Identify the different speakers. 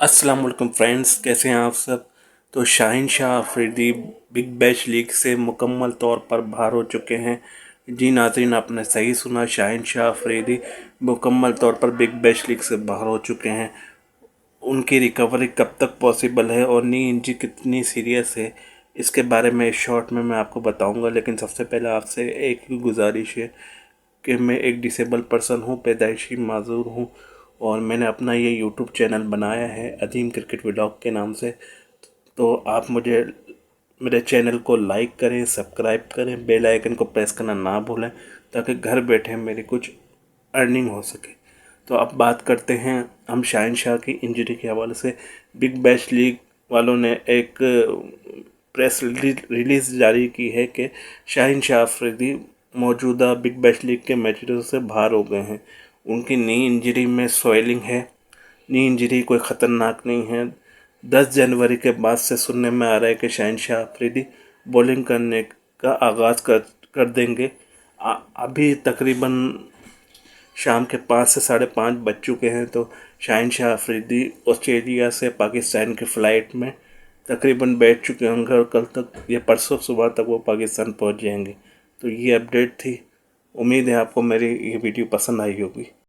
Speaker 1: अस्सलाम वालेकुम फ्रेंड्स, कैसे हैं आप सब। तो Shaheen Shah Afridi big bash league से मुकम्मल तौर पर बाहर हो चुके हैं। जी नाज़रीन, आपने सही सुना, शाहीन शाह अफरीदी मुकम्मल तौर पर बिग बैश लीग से बाहर हो चुके हैं। उनकी रिकवरी कब तक पॉसिबल है और नी इंजरी कितनी सीरियस है, इसके बारे में शॉर्ट में मैं आपको बताऊंगा। लेकिन सबसे पहले आपसे एक ही गुजारिश है कि मैं एक डिसेबल पर्सन हूँ, पैदाइशी माजूर हूँ, और मैंने अपना ये यूट्यूब चैनल बनाया है अजीम क्रिकेट व्लॉग के नाम से। तो आप मुझे मेरे चैनल को लाइक करें, सब्सक्राइब करें, बेल आइकन को प्रेस करना ना भूलें, ताकि घर बैठे मेरी कुछ अर्निंग हो सके। तो अब बात करते हैं हम शाहीन शाह की इंजरी के हवाले से। बिग बैश लीग वालों ने एक प्रेस रिलीज़ जारी की है कि शाहीन शाह अफरीदी मौजूदा बिग बैश लीग के मैचों से बाहर हो गए हैं। उनकी नी इंजरी में स्वेलिंग है। नी इंजरी कोई ख़तरनाक नहीं है। 10 जनवरी के बाद से सुनने में आ रहा है कि शाहीन शाह अफरीदी बॉलिंग करने का आगाज़ कर देंगे। अभी तकरीबन शाम के 5 से 5:30 बज चुके हैं। तो शाहीन शाह अफरीदी ऑस्ट्रेलिया से पाकिस्तान की फ़्लाइट में तकरीबन बैठ चुके होंगे और कल तक या परसों सुबह तक वो पाकिस्तान पहुंच जाएंगे। तो ये अपडेट थी। उम्मीद है आपको मेरी ये वीडियो पसंद आई होगी।